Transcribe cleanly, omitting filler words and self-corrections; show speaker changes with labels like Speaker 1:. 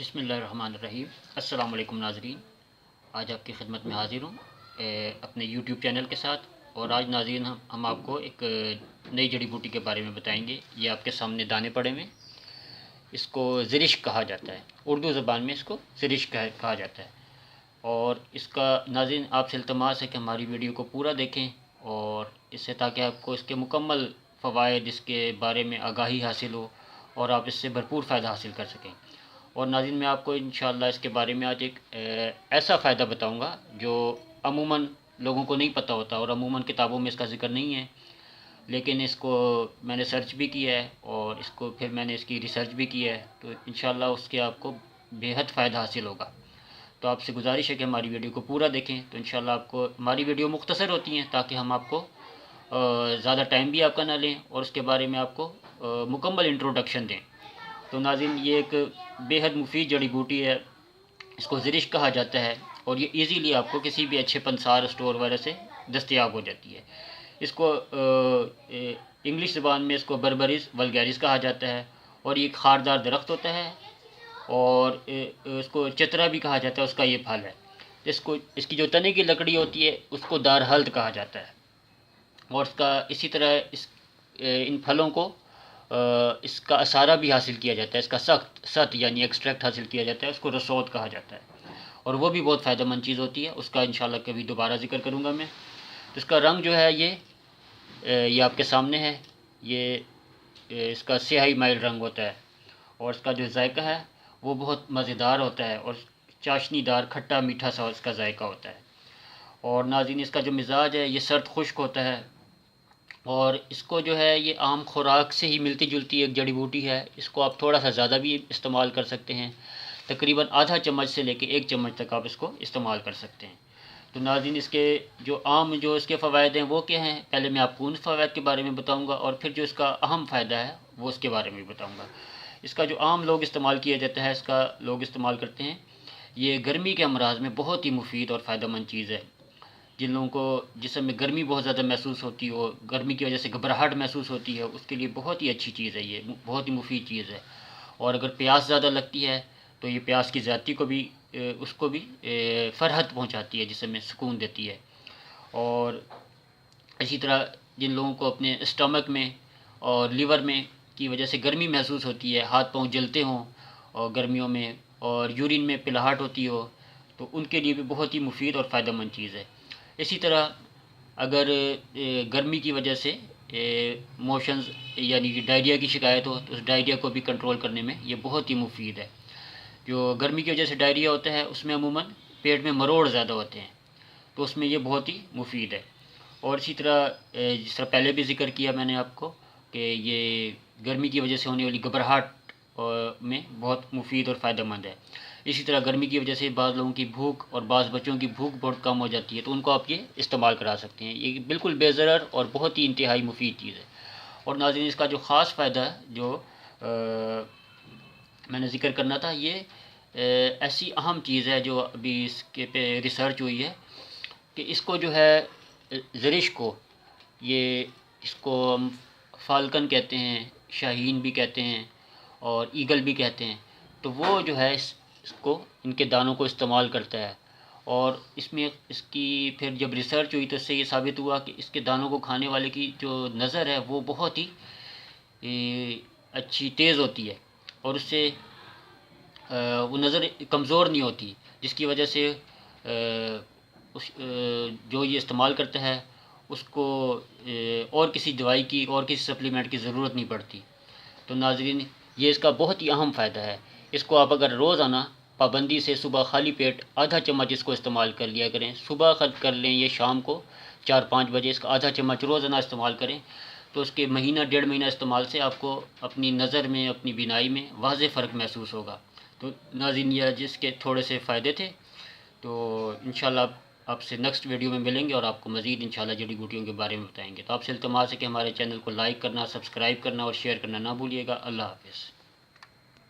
Speaker 1: بسم اللہ الرحمن الرحیم۔ السلام علیکم ناظرین، آج آپ کی خدمت میں حاضر ہوں اپنے یوٹیوب چینل کے ساتھ۔ اور آج ناظرین ہم آپ کو ایک نئی جڑی بوٹی کے بارے میں بتائیں گے۔ یہ آپ کے سامنے دانے پڑے ہوئے، اس کو زرشک کہا جاتا ہے، اردو زبان میں اس کو زرشک کہا جاتا ہے۔ اور اس کا ناظرین آپ سے التماس ہے کہ ہماری ویڈیو کو پورا دیکھیں، اور اس سے تاکہ آپ کو اس کے مکمل فوائد، اس کے بارے میں آگاہی حاصل ہو اور آپ اس سے بھرپور فائدہ حاصل کر سکیں۔ اور ناظرین میں آپ کو انشاءاللہ اس کے بارے میں آج ایک ایسا فائدہ بتاؤں گا جو عموماً لوگوں کو نہیں پتہ ہوتا، اور عموماً کتابوں میں اس کا ذکر نہیں ہے، لیکن اس کو میں نے سرچ بھی کیا ہے، اور اس کو پھر میں نے اس کی ریسرچ بھی کی ہے، تو انشاءاللہ اس کے آپ کو بے حد فائدہ حاصل ہوگا۔ تو آپ سے گزارش ہے کہ ہماری ویڈیو کو پورا دیکھیں، تو انشاءاللہ آپ کو ہماری ویڈیو مختصر ہوتی ہیں تاکہ ہم آپ کو زیادہ ٹائم بھی آپ کا نہ لیں، اور اس کے بارے میں آپ کو مکمل انٹروڈکشن دیں۔ تو ناظرین یہ ایک بے حد مفید جڑی بوٹی ہے، اس کو زرشک کہا جاتا ہے، اور یہ ایزیلی آپ کو کسی بھی اچھے پنسار اسٹور وغیرہ سے دستیاب ہو جاتی ہے۔ اس کو انگلش زبان میں اس کو بربریز ولگیرس کہا جاتا ہے، اور یہ ایک خاردار درخت ہوتا ہے، اور اس کو چترا بھی کہا جاتا ہے، اس کا یہ پھل ہے۔ اس کی جو تنے کی لکڑی ہوتی ہے اس کو دار ہلد کہا جاتا ہے، اور اس کا اسی طرح ان پھلوں کو اس کا اثارہ بھی حاصل کیا جاتا ہے، اس کا سخت یعنی ایکسٹریکٹ حاصل کیا جاتا ہے، اس کو رسوت کہا جاتا ہے، اور وہ بھی بہت فائدہ مند چیز ہوتی ہے، اس کا انشاءاللہ کبھی دوبارہ ذکر کروں گا میں۔ تو اس کا رنگ جو ہے یہ آپ کے سامنے ہے، یہ اس کا سیاہی مائل رنگ ہوتا ہے، اور اس کا جو ذائقہ ہے وہ بہت مزیدار ہوتا ہے، اور چاشنی دار کھٹا میٹھا سا اس کا ذائقہ ہوتا ہے۔ اور ناظرین اس کا جو مزاج ہے یہ سرد خشک ہوتا ہے، اور اس کو جو ہے یہ عام خوراک سے ہی ملتی جلتی ایک جڑی بوٹی ہے، اس کو آپ تھوڑا سا زیادہ بھی استعمال کر سکتے ہیں، تقریباً آدھا چمچ سے لے کے 1 چمچ تک آپ اس کو استعمال کر سکتے ہیں۔ تو ناظرین اس کے جو اس کے فوائد ہیں وہ کیا ہیں، پہلے میں آپ کو ان فوائد کے بارے میں بتاؤں گا، اور پھر جو اس کا اہم فائدہ ہے وہ اس کے بارے میں بتاؤں گا۔ اس کا جو عام لوگ استعمال کیا جاتا ہے، اس کا لوگ استعمال کرتے ہیں، یہ گرمی کے امراض میں بہت ہی مفید اور فائدہ مند چیز ہے۔ جن لوگوں کو جسم میں گرمی بہت زیادہ محسوس ہوتی ہو، گرمی کی وجہ سے گھبراہٹ محسوس ہوتی ہے، اس کے لیے بہت ہی اچھی چیز ہے، یہ بہت ہی مفید چیز ہے۔ اور اگر پیاس زیادہ لگتی ہے تو یہ پیاس کی زیادتی کو بھی اس کو بھی فرحت پہنچاتی ہے، جسم میں سکون دیتی ہے۔ اور اسی طرح جن لوگوں کو اپنے اسٹمک میں اور لیور میں کی وجہ سے گرمی محسوس ہوتی ہے، ہاتھ پاؤں جلتے ہوں اور گرمیوں میں، اور یورین میں پلاہٹ ہوتی ہو، تو ان کے لیے بھی بہت ہی مفید اور فائدہ مند چیز ہے۔ اسی طرح اگر گرمی کی وجہ سے موشنز یعنی کہ ڈائریا کی شکایت ہو تو اس ڈائریا کو بھی کنٹرول کرنے میں یہ بہت ہی مفید ہے۔ جو گرمی کی وجہ سے ڈائریا ہوتا ہے اس میں عموماً پیٹ میں مروڑ زیادہ ہوتے ہیں، تو اس میں یہ بہت ہی مفید ہے۔ اور اسی طرح جس طرح پہلے بھی ذکر کیا میں نے آپ کو کہ یہ گرمی کی وجہ سے ہونے والی گھبراہٹ میں بہت مفید اور فائدہ مند ہے۔ اسی طرح گرمی کی وجہ سے بعض لوگوں کی بھوک اور بعض بچوں کی بھوک بہت کم ہو جاتی ہے، تو ان کو آپ یہ استعمال کرا سکتے ہیں۔ یہ بالکل بے ضرر اور بہت ہی انتہائی مفید چیز ہے۔ اور ناظرین اس کا جو خاص فائدہ ہے جو میں نے ذکر کرنا تھا، یہ ایسی اہم چیز ہے جو ابھی اس کے پہ ریسرچ ہوئی ہے کہ اس کو جو ہے زرشک کو، اس کو ہم فالکن کہتے ہیں، شاہین بھی کہتے ہیں، اور ایگل بھی کہتے ہیں، تو وہ جو ہے اس کو ان کے دانوں کو استعمال کرتا ہے۔ اور اس کی پھر جب ریسرچ ہوئی تو اس سے یہ ثابت ہوا کہ اس کے دانوں کو کھانے والے کی جو نظر ہے وہ بہت ہی اچھی تیز ہوتی ہے، اور اس سے وہ نظر کمزور نہیں ہوتی، جس کی وجہ سے جو یہ استعمال کرتا ہے اس کو اور کسی دوائی کی اور کسی سپلیمنٹ کی ضرورت نہیں پڑتی۔ تو ناظرین یہ اس کا بہت ہی اہم فائدہ ہے۔ اس کو آپ اگر روزانہ پابندی سے صبح خالی پیٹ آدھا چمچ اس کو استعمال کر لیا کریں، صبح خود کر لیں یہ شام کو 4-5 بجے اس کا آدھا چمچ روزانہ استعمال کریں، تو اس کے مہینہ 1.5 مہینہ استعمال سے آپ کو اپنی نظر میں، اپنی بینائی میں واضح فرق محسوس ہوگا۔ تو ناظرین یہ جس کے تھوڑے سے فائدے تھے، تو انشاءاللہ آپ سے نیکسٹ ویڈیو میں ملیں گے، اور آپ کو مزید انشاءاللہ جڑی بوٹیوں کے بارے میں بتائیں گے۔ تو آپ سے التماس ہے کہ ہمارے چینل کو لائک کرنا، سبسکرائب کرنا اور شیئر کرنا نہ بھولیے گا۔ اللہ حافظ۔